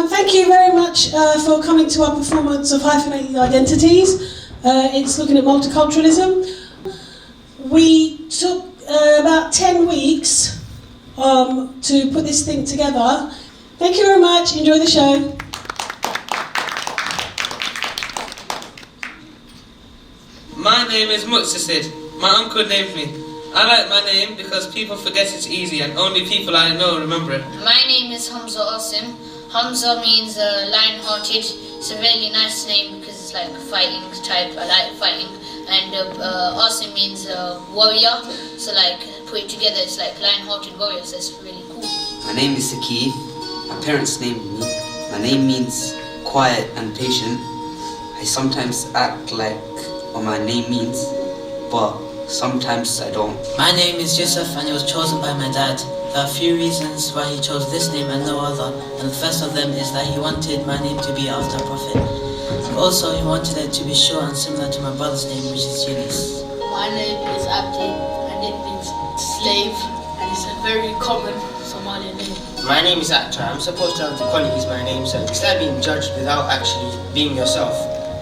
Thank you very much for coming to our performance of Hyphenated Identities. It's looking at multiculturalism. We took about 10 weeks to put this thing together. Thank you very much. Enjoy the show. My name is Mutsasid. My uncle named me. I like my name because people forget it's easy and only people I know remember it. My name is Hamza Asim. Hamza means lion-hearted. It's a really nice name because it's like a fighting type. I like fighting. And Asim means warrior. So like put it together, it's like lion-hearted warrior. So it's really cool. My name is Sakif. My parents named me. My name means quiet and patient. I sometimes act like what my name means, but sometimes I don't. My name is Yusuf and it was chosen by my dad. There are a few reasons why he chose this name and no other, and the first of them is that he wanted my name to be after a prophet. Also, he wanted it to be short and similar to my brother's name, which is Yunus. My name is Abdi and it means slave, and it's a very common Somali name. My name is Akhtar. I'm supposed to have the qualities my name, so it's like being judged without actually being yourself.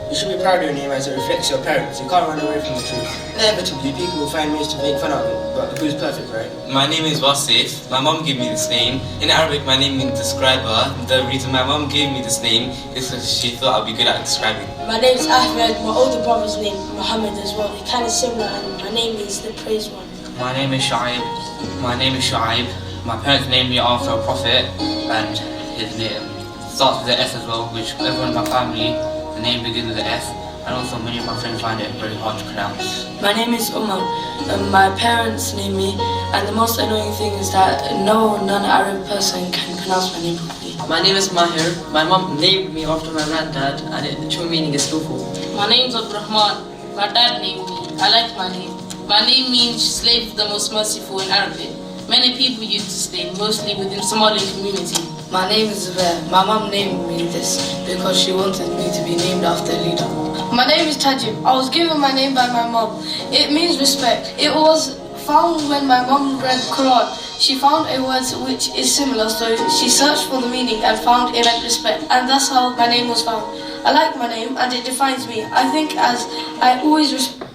You should be proud of your name as it reflects your parents. You can't run away from the truth. Inevitably, people will find ways to make fun of it, but who's perfect, right? My name is Wasif. My mom gave me this name. In Arabic, my name means describer. The reason my mom gave me this name is because she thought I'd be good at describing. My name is Ahmed. My older brother's name, Muhammad, as well. They're kind of similar, and my name is the praised one. My name is Shu'aib. My parents named me after a prophet, and his name starts with the S as well, which everyone in my family, the name begins with the S, and also many of my friends find it very hard to pronounce. My name is Umar. My parents named me, and the most annoying thing is that no non-Arab person can pronounce my name properly. My name is Mahir. My mom named me after my granddad, and the true meaning is skillful. My name's Abdurrahman. My dad named me. I like my name. My name means slave, the most merciful in Arabic. Many people use this name, mostly within Somali community. My name is Zubair. My mom named me this because she wanted me to be named after a leader. My name is Tajib. I was given my name by my mom. It means respect. It was found when my mom read Quran. She found a word which is similar, so she searched for the meaning and found it meant respect. And that's how my name was found. I like my name and it defines me. I think as I always respect.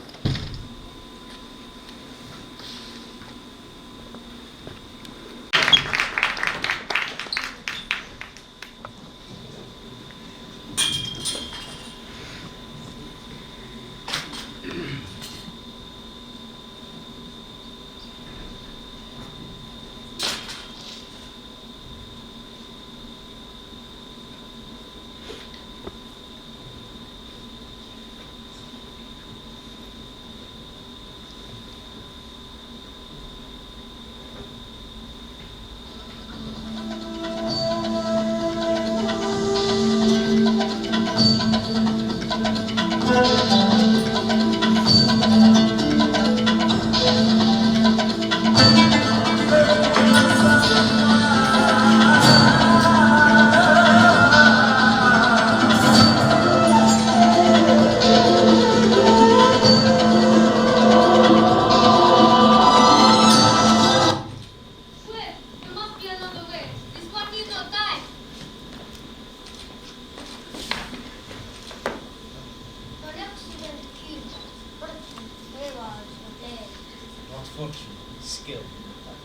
Skill.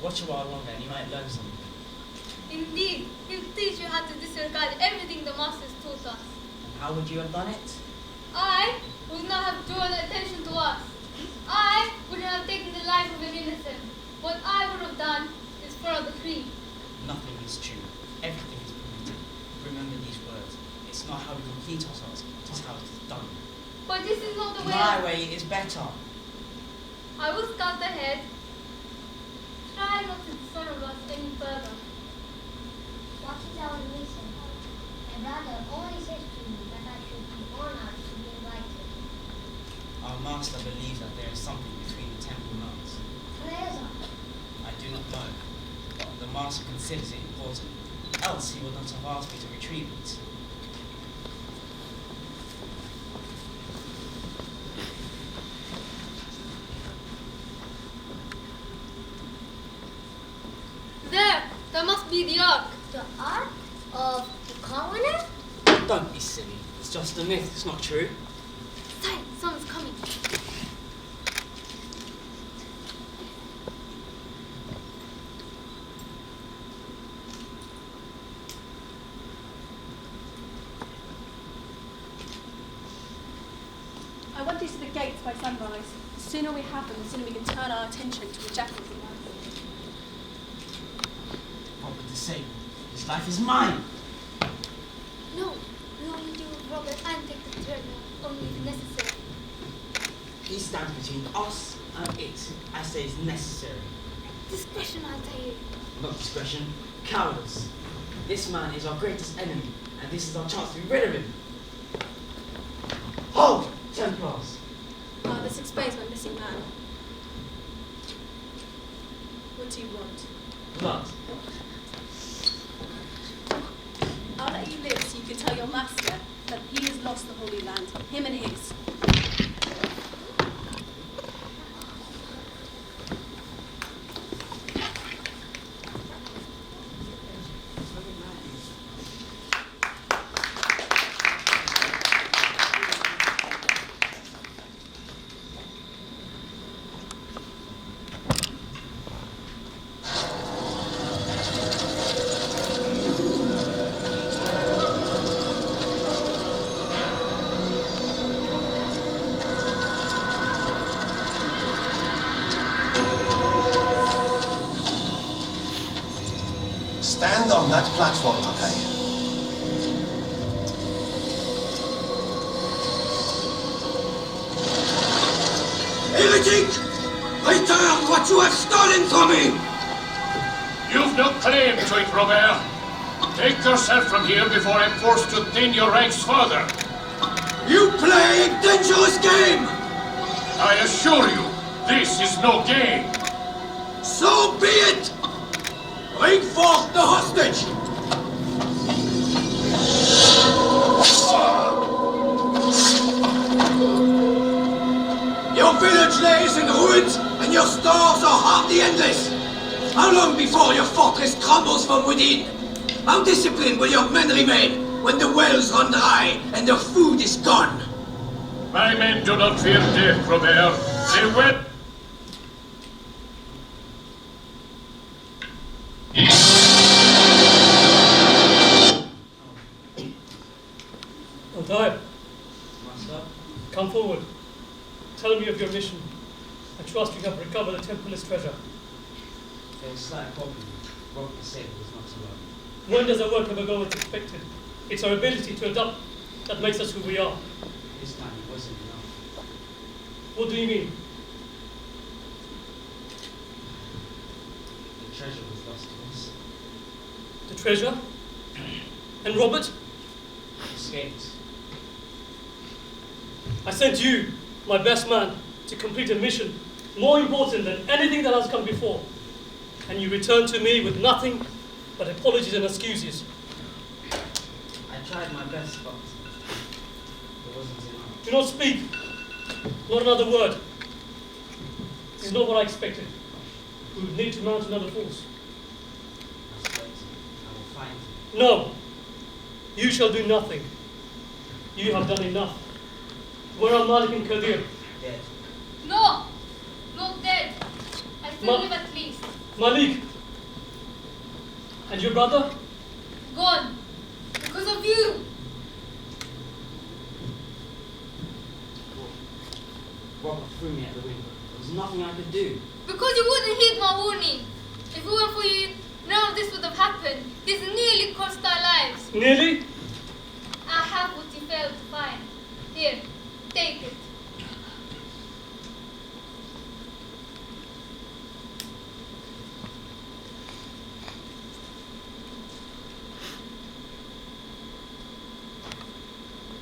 Watch a while longer and you might learn something. Indeed, he'll teach you how to disregard everything the masters taught us. And how would you have done it? I would not have drawn attention to us. I would not have taken the life of an innocent. What I would have done is follow the creed. Nothing is true. Everything is permitted. Remember these words. It's not how we complete ourselves, it is how it is done. But this is not the way. My way is better. I will scout ahead. Try not to dishonor us any further. What is our mission? My brother always says to me that I should be honored to be invited. Our master believes that there is something between the temple nuns. Teresa. I do not know, but the master considers it important. Else he would not have asked me to retrieve it. There must be the ark. The ark? of the coroner? Don't be silly. It's just a myth. It's not true. Silence, someone's coming. I want to see the gates by sunrise. The sooner we have them, the sooner we can turn our attention to the jackals in life. Robert disabled. His life is mine. No, we only deal with Robert and take the treasure, only if necessary. He stands between us and it. I say it's necessary. Discretion, Altair. Not discretion, cowardice. This man is our greatest enemy, and this is our chance to be rid of him. Hold! Templars. This explains my missing man. What do you want? Blood. I'll let you live so you can tell your master that he has lost the Holy Land, him and his. Stand on that platform, okay? Heretic! Return what you have stolen from me! You've no claim to it, Robert. Take yourself from here before I'm forced to thin your ranks further. You play a dangerous game! I assure you, this is no game. So be it! Bring forth the hostage! Your village lays in ruins, and your stores are hardly endless. How long before your fortress crumbles from within? How disciplined will your men remain when the wells run dry and the food is gone? My men do not fear death, Robert. They will... Altair, Master, come forward. Tell me of your mission. I trust you have recovered the Templar's treasure. There's a slight problem. Robert disabled was not alone. When does our work ever go as expected? It's our ability to adapt that makes us who we are. This time it wasn't enough. What do you mean? The treasure was lost to us. The treasure? And Robert? Escaped. I sent you, my best man, to complete a mission more important than anything that has come before. And you returned to me with nothing but apologies and excuses. I tried my best, but it wasn't enough. Do not speak. Not another word. This is not what I expected. We would need to mount another force. I will find you. No. You shall do nothing. You have done enough. Where are Malik and Kadir? Dead. No! Not dead. I still live at least. Malik! And your brother? Gone. Because of you. Robert threw me out the window. There was nothing I could do. Because you wouldn't heed my warning. If it weren't for you, none of this would have happened. This nearly cost our lives. Nearly? I have what you failed to find. Here, take it.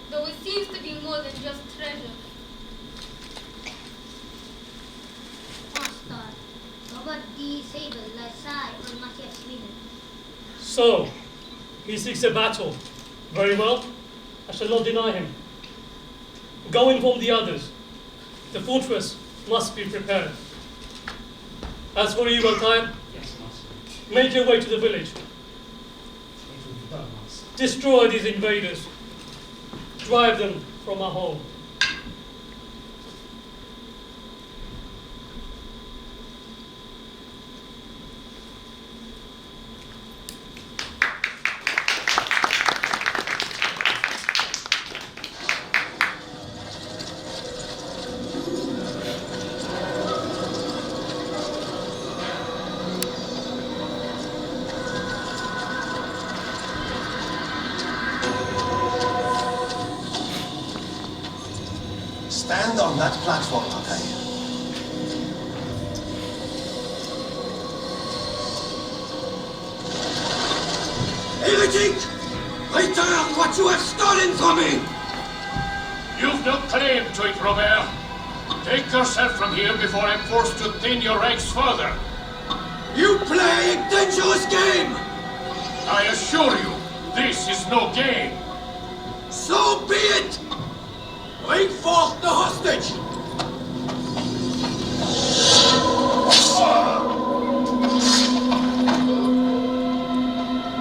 Though it seems to be more than just treasure. Master, Robert disabled Lasai on Matthias Sweden. So, he seeks a battle. Very well. I shall not deny him. Go inform the others. The fortress must be prepared. As for you, Altair, Yes, Master. make your way to the village. It will be done, Master. Destroy these invaders. Drive them from our home. Stand on that platform, okay? Heretic! Return what you have stolen from me! You've no claim to it, Robert. Take yourself from here before I'm forced to thin your ranks further. You play a dangerous game! I assure you, this is no game. So be it! Bring forth the hostage!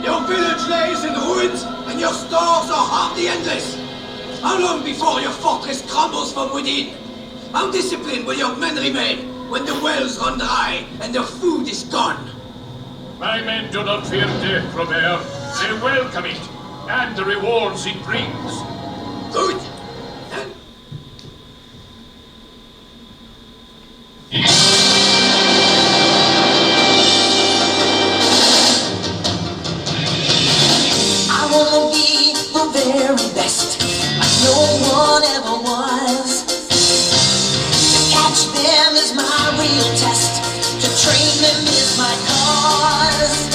Your village lays in ruins, and your stores are hardly endless. How long before your fortress crumbles from within? How disciplined will your men remain when the wells run dry and the food is gone? My men do not fear death, Robert. They welcome it, and the rewards it brings. Good! I wanna be the very best, like no one ever was. To catch them is my real test, to train them is my cause.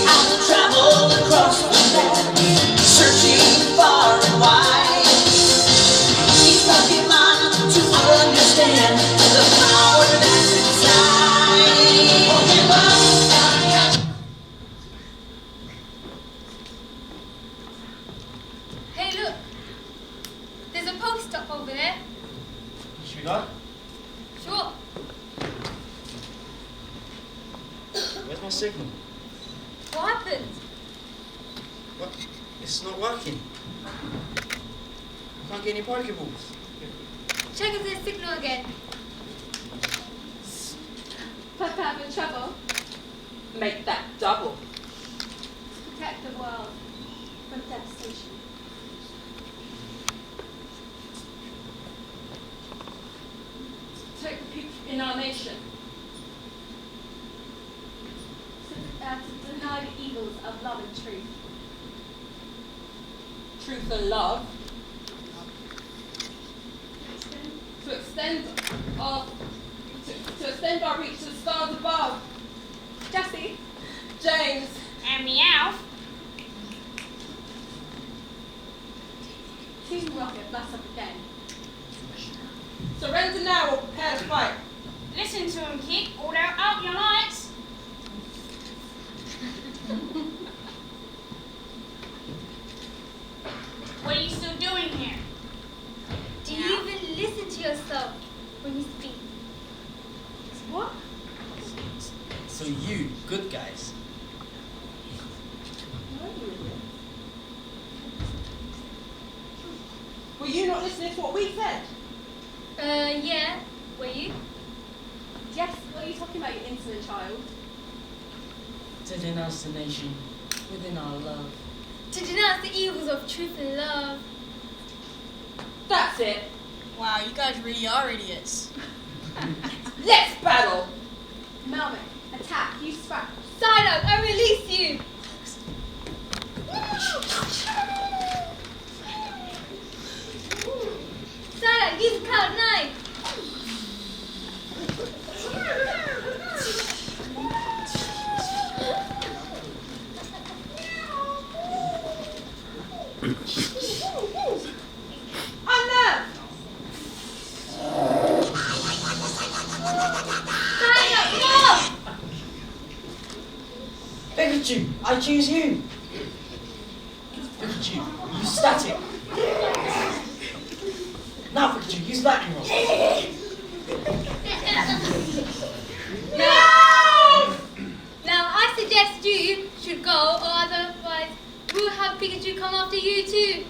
I've traveled across the land, searching far and wide. Each lucky mind to understand the power that's inside. Won't give up. Hey, look. There's a post stop over there. Should we go? Sure. Where's my signal? What happened? What? It's not working. I can't get any Pokeballs. Check if there's signal again. Put that in trouble. Make that double. Protect the world from devastation. Protect the people in our nation. To deny the evils of love and truth. Truth and love. To extend our reach to the stars above. Jesse. James. And meow. Team Rocket, blast up again. Surrender now or prepare to fight. Listen to him, kid, or they're out your lights. What are you still doing here? Do you even listen to yourself when you speak? What? So you, good guys. Were you not listening to what we said? Yeah. Were you? Jess, what are you talking about, you insolent child? To denounce the nation within our love. To denounce the evils of truth and love. That's it. Wow, you guys really are idiots. Let's battle. Melvin, attack, you spark. Side up, I release you. Side up, use cloud nine. Pikachu, I choose you. Pikachu, use static. Now Pikachu, use lightning rod. Now I suggest you should go, or otherwise we'll have after you too.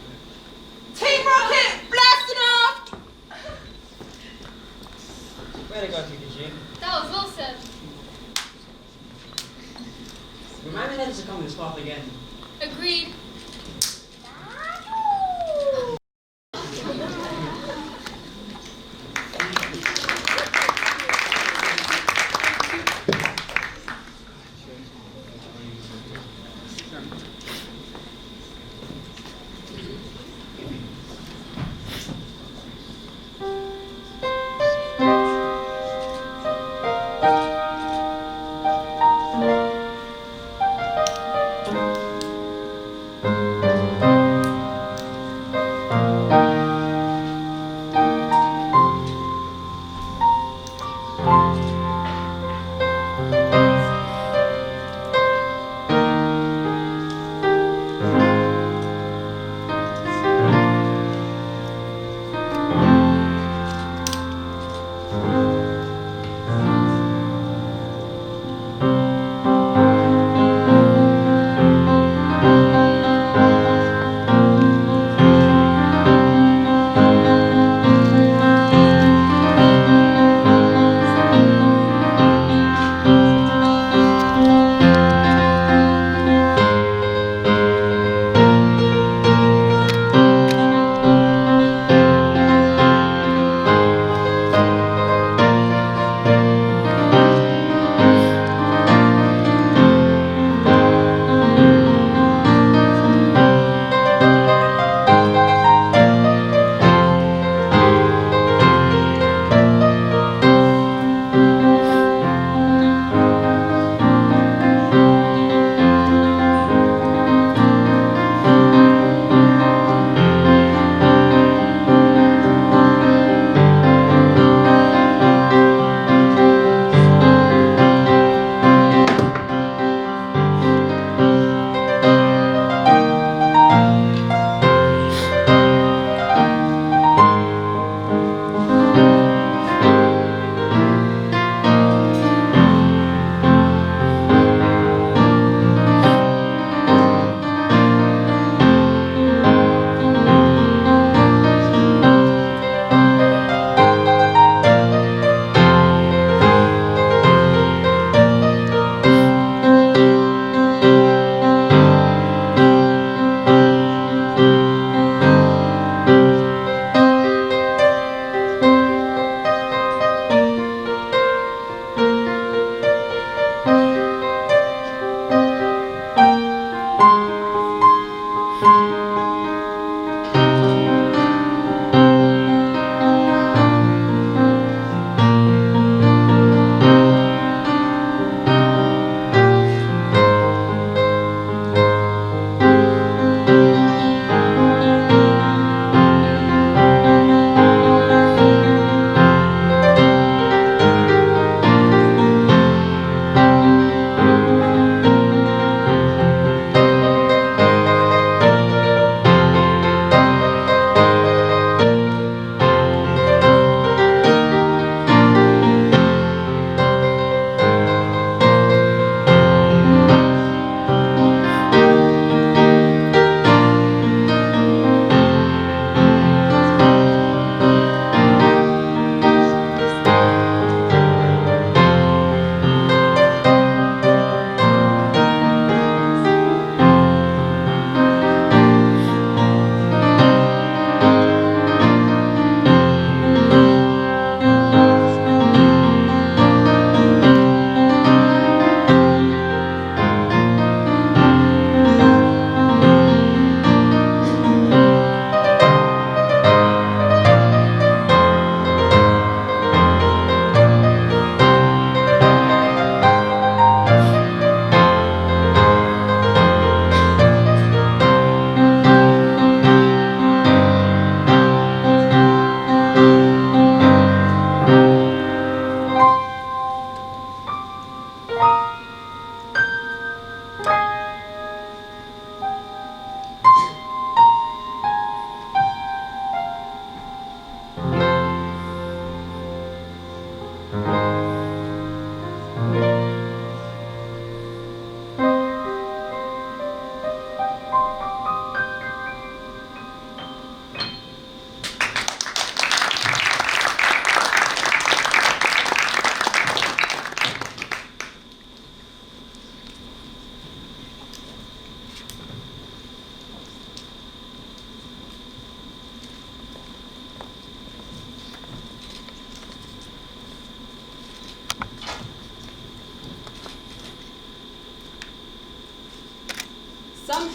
Team Rocket, blasting off! Way to go, TPG. That was awesome. Remind me never to come this path again. Agreed.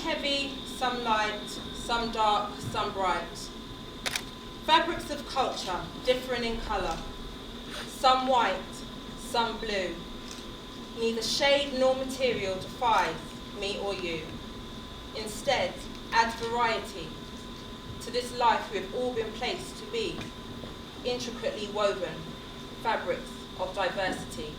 heavy, some light, some dark, some bright. Fabrics of culture, differing in colour. Some white, some blue. Neither shade nor material defies me or you. Instead, adds variety to this life we have all been placed to be, intricately woven fabrics of diversity.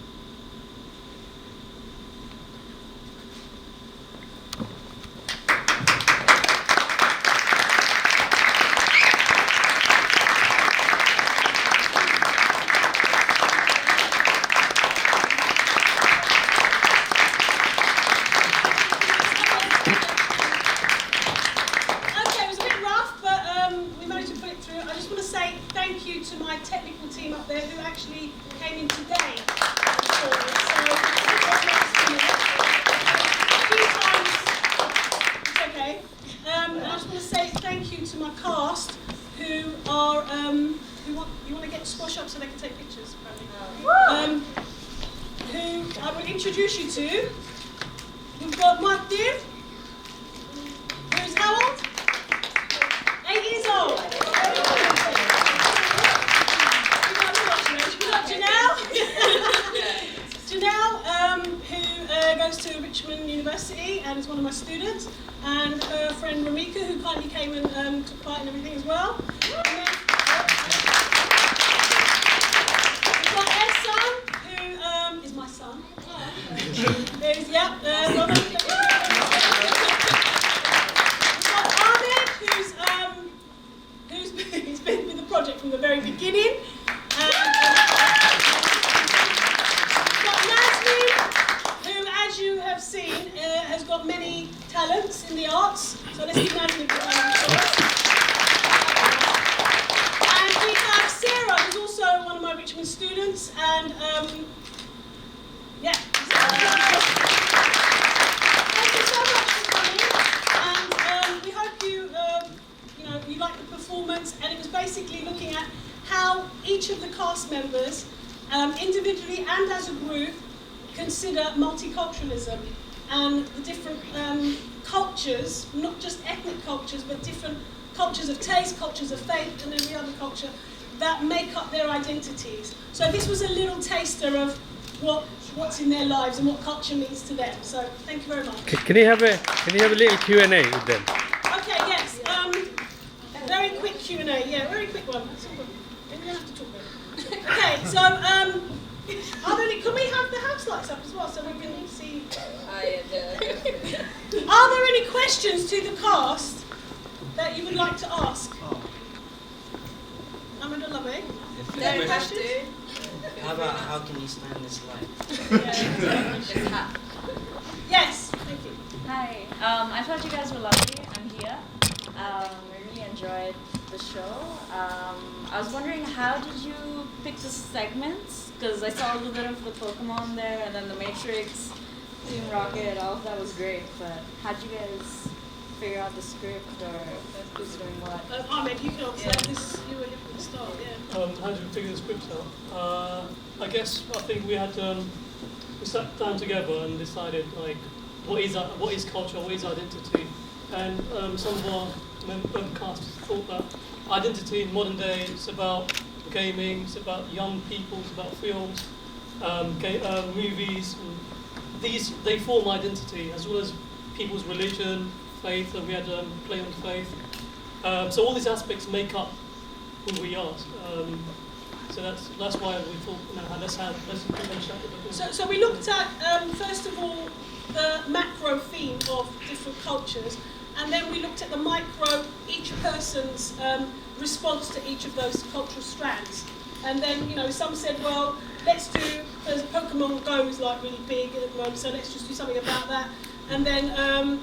Multiculturalism and the different cultures, not just ethnic cultures, but different cultures of taste, cultures of faith, and every other culture that make up their identities. So this was a little taster of what's in their lives and what culture means to them. So thank you very much. Can you have a little Q&A with them? Okay, yes. Very quick Q&A. Yeah, very quick one. That's all good. We don't have to talk about it. Okay, so can we have the house lights up as well so we can see? Are there any questions to the cast that you would like to ask? Ahmed Alabi? Any questions? How can you stand this light? Yes, thank you. Hi, I thought you guys were lovely. I'm here. I really enjoyed the show. I was wondering, how did you pick the segments? Because I saw a little bit of the Pokemon there, and then the Matrix, Team Rocket, all of that was great. But how did you guys figure out the script, or who's doing what? Ahmed, you can answer this. You were here from the start, yeah. How did we figure the script out? I think we sat down together and decided like what is culture, what is identity, and some of our cast thought that identity in modern day is about gaming, it's about young people, it's about films, movies. And they form identity, as well as people's religion, faith, and we had play on faith. So all these aspects make up who we are. So that's why we thought, let's finish that. So we looked at first of all the macro theme of different cultures, and then we looked at the micro, each person's response to each of those cultural strands. And then some said, well, let's do, there's Pokemon Go is like really big at the moment, so let's just do something about that. And then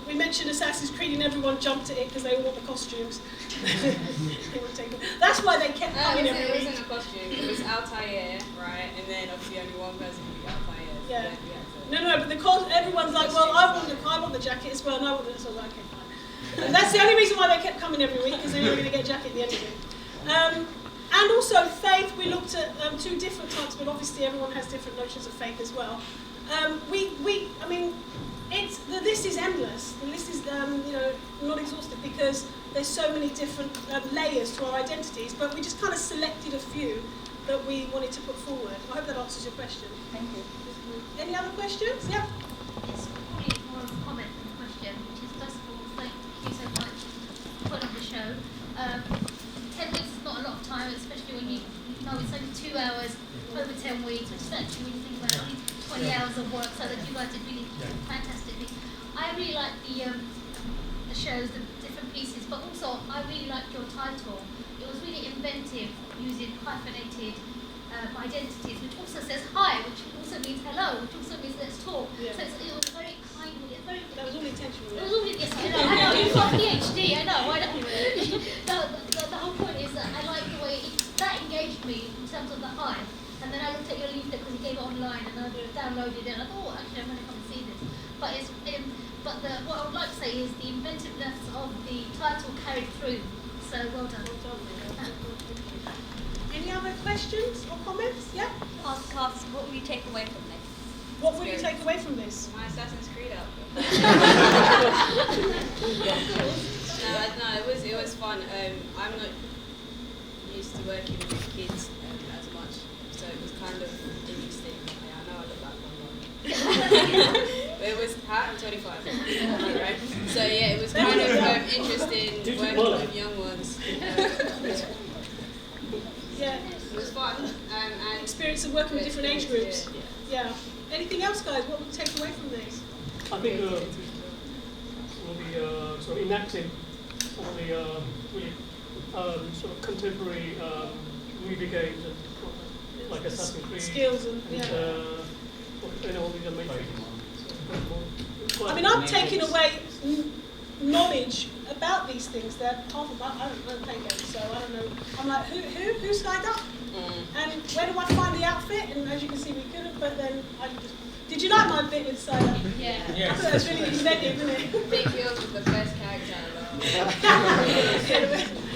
we mentioned Assassin's Creed and everyone jumped at it because they all want the costumes. That's why they kept coming every week. It wasn't a costume, it was Altair, right? And then obviously only one person could be Altair. So yeah. No, but everyone's like, well, I want the jacket as well, and I want it, so I was like, okay, fine. And that's the only reason why they kept coming every week, because they were going to get a jacket at the end of it. And also faith, we looked at two different types, but obviously everyone has different notions of faith as well. I mean, the list is endless. The list is, not exhaustive because there's so many different layers to our identities, but we just kind of selected a few that we wanted to put forward. I hope that answers your question. Thank you. Any other questions? Yeah. It's probably more of a comment than a question, which is, first of all, thank you so much for putting on the show. 10 weeks is not a lot of time, especially when you know it's only 2 hours over 10 weeks, which is actually, when you think about it, only 20 hours of work, so that you guys did really fantastically. I really like the shows, the different pieces, but also I really liked your title. It was really inventive, using hyphenated identities, which also says hi, which also means hello, which also means let's talk. Yeah. So it was very kindly, that was all intentional. It was all, yes, I know, you've got a PhD, I know. The whole point is that I like the way that engaged me in terms of the hi. And then I looked at your leaflet because you gave it online, and I downloaded it, and I thought, oh, actually, I'm going to come and see this. But what I would like to say is the inventiveness of the title carried through. So well done. Any other questions or comments? Yeah? Ask us, what will you take away from this? What will you take away from this? My Assassin's Creed outfit. No, it was fun. I'm not used to working with kids as much, so it was kind of interesting. I know I look like one. But it was, I'm 25, right? So yeah, it was kind of interesting working with young ones. Yeah. It was fun. And experience of working with different age groups. Yeah. Anything else, guys? What would you take away from this? I think sort of enacting some of the really sort of contemporary movie games and like Assassin's Creed skills and all these amazing. I mean, I'm taking away knowledge about these things that half of I don't play games, so I don't know. I'm like, who signed up? And where do I find the outfit? And as you can see, we couldn't, but then I just... Did you like my bit with sign up? Yeah. I thought that was really inventive, isn't it? Big Hills was the best character I love.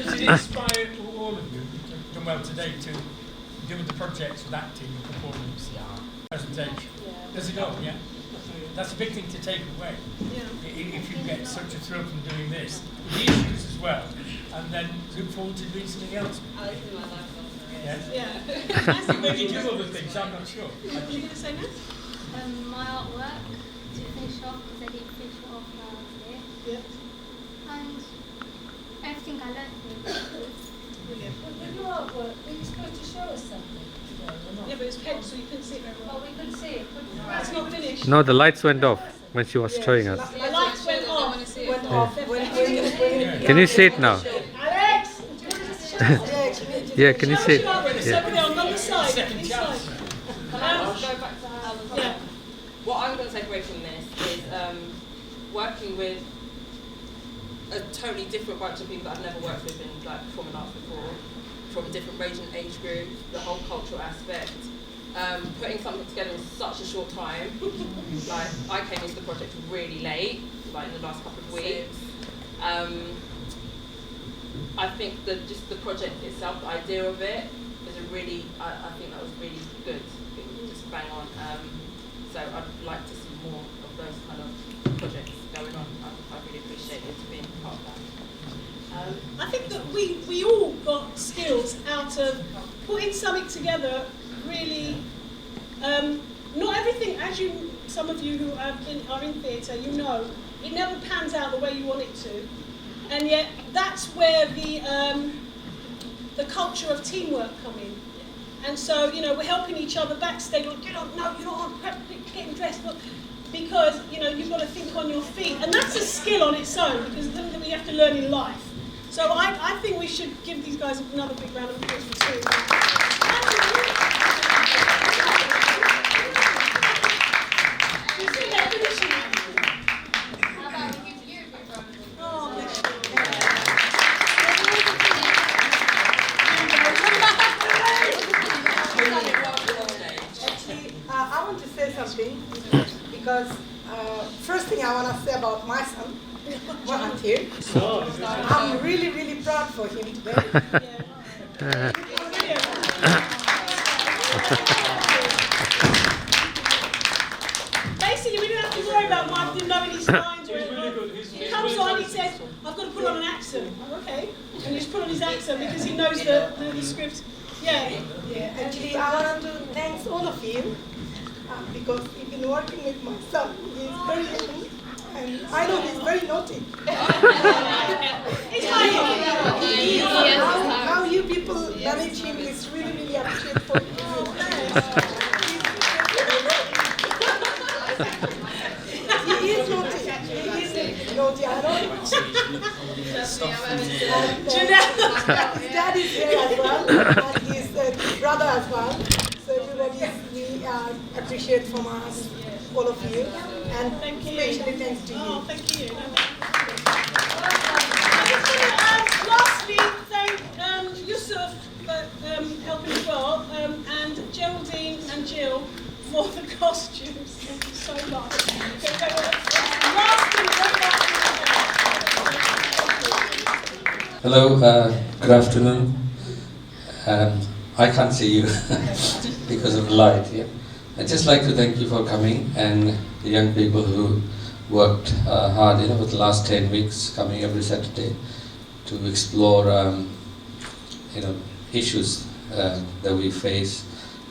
Does it inspire all of you, done well today, to do with the projects with acting, performance, presentation? Does it all, yeah? That's a big thing to take away. Yeah. If you get such a thrill from doing this, the issues as well, and then look forward to doing something else. I was in my life also, Yeah. Maybe do other things, I'm not sure. What are you going to say next? My artwork to finish off, because I didn't finish it off here. Yeah. And everything I learned here. Brilliant. With your artwork, were you supposed to show us something today or not? Yeah, but it's pencil, so you couldn't see it very well. Oh, we couldn't see it. It's not finished. No, the lights went off when she was showing us. The lights went off. Can you see it now? Alex! Yeah, can you see it? It's over there on the other side. Inside. Yeah. What I'm going to take away from this is working with a totally different bunch of people that I've never worked with in like performing arts before, from a different range and age group, the whole cultural aspect. Putting something together in such a short time. Like, I came into the project really late, like in the last couple of weeks. I think that just the project itself, the idea of it, is a really, I think that was really good. Just bang on. So I'd like to see more of those kind of projects going on. I really appreciate it being part of that. I think that we all got skills out of putting something together. Really, not everything, as some of you who are in theatre, you know, it never pans out the way you want it to, and yet that's where the culture of teamwork come in. And so, you know, we're helping each other backstage. Like, you don't want getting dressed, because you've got to think on your feet, and that's a skill on its own, because it's something that we have to learn in life. So I think we should give these guys another big round of applause for doing that. I want to say something, because first thing I want to say about my son, Mahathir. I'm really, really proud for him today. his lines. He comes on, he says, I've got to put on an accent. Okay. And he's put on his accent because he knows the script. Yeah. Yeah, actually, I want to thank all of you because you've been working with my son. He's very young, and I know he's very naughty. How you people manage him is really, really appreciable. He is naughty. He is naughty. I know. His dad is here as well, and his brother as well. So everybody we appreciate from us, all of you, and especially thanks to you. Oh, thank you. Lastly, thank Yusuf for helping as well, and Geraldine and Jill for the costumes. Thank you so much. Hello, good afternoon. I can't see you because of the light. Yeah, I'd just like to thank you for coming, and the young people who worked hard, over the last 10 weeks, coming every Saturday to explore, issues that we face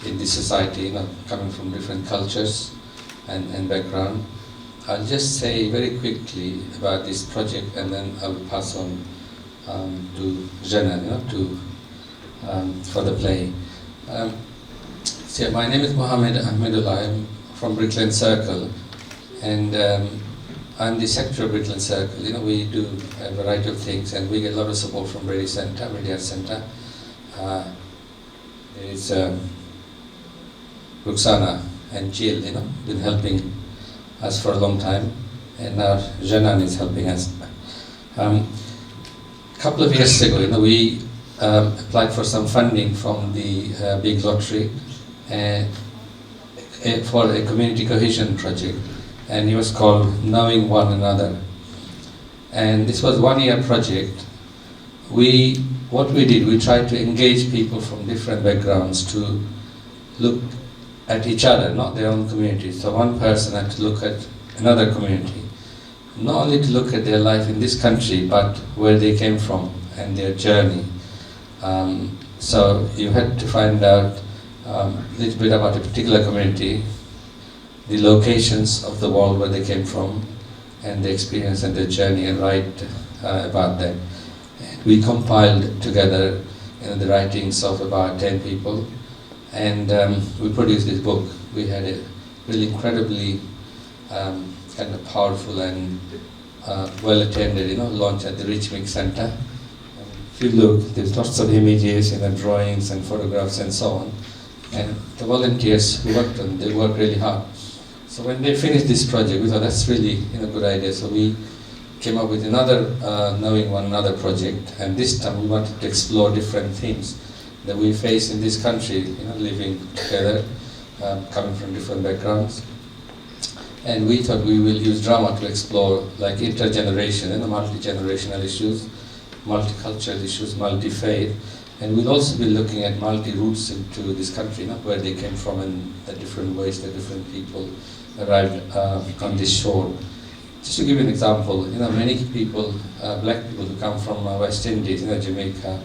in this society, coming from different cultures and background. I'll just say very quickly about this project, and then I will pass on to Jana, for the play. So my name is Mohammed Ahmedullah. I'm from Brickland Circle, and I'm the secretary of Brickland Circle. We do a variety of things, and we get a lot of support from Brady Center, Brady Art Center. There's Ruxana and Jill, been helping us for a long time, and now Janan is helping us. A couple of years ago, we applied for some funding from the big lottery for a community cohesion project, and it was called Knowing One Another. And this was a one-year project. What we did, we tried to engage people from different backgrounds to look at each other, not their own community. So one person had to look at another community, not only to look at their life in this country, but where they came from and their journey. So you had to find out a little bit about a particular community, the locations of the world where they came from, and the experience and their journey, and write about them. And we compiled together the writings of about 10 people, and we produced this book. We had a really incredibly kind of powerful and well-attended launch at the Rich Mix Center. If you look, there's lots of images, drawings and photographs and so on. And the volunteers who worked on it, they worked really hard. So when they finished this project, we thought that's really a good idea. So we came up with another Knowing One Another project, and this time we wanted to explore different themes that we face in this country, living together, coming from different backgrounds. And we thought we will use drama to explore like intergeneration and multi-generational issues, multicultural issues, multi-faith, and we'll also be looking at multi-roots into this country, where they came from and the different ways that different people arrived on this shore. Just to give you an example, many people, black people who come from West Indies, Jamaica,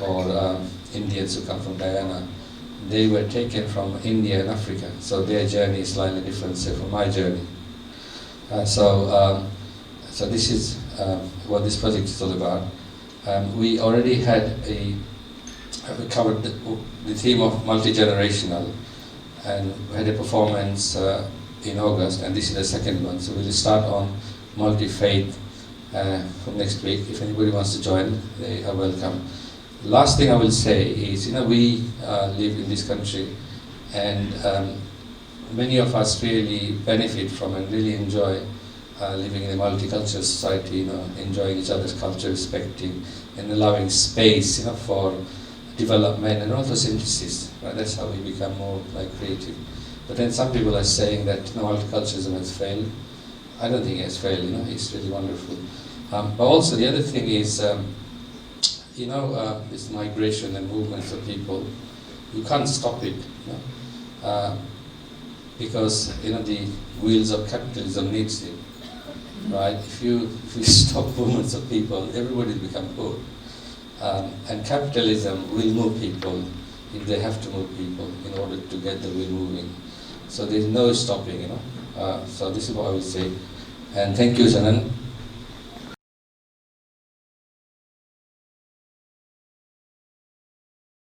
or Indians who come from Guyana, they were taken from India and Africa, so their journey is slightly different, say, from my journey. So this is what this project is all about. We already had we covered the theme of multi-generational, and we had a performance in August, and this is the second one. So we'll start on multi-faith from next week. If anybody wants to join, they are welcome. Last thing I will say is, we live in this country, and many of us really benefit from and really enjoy living in a multicultural society, enjoying each other's culture, respecting and allowing space, for development and also synthesis. Right? That's how we become more creative. But then some people are saying that multiculturalism has failed. I don't think it has failed. It's really wonderful. But also the other thing is, this migration and movements of people, you can't stop it, because the wheels of capitalism needs it. right? If you stop movements of people, everybody will become poor. And capitalism will move people if they have to move people in order to get the wheel moving. So there's no stopping, so this is what I would say. And thank you, Canan.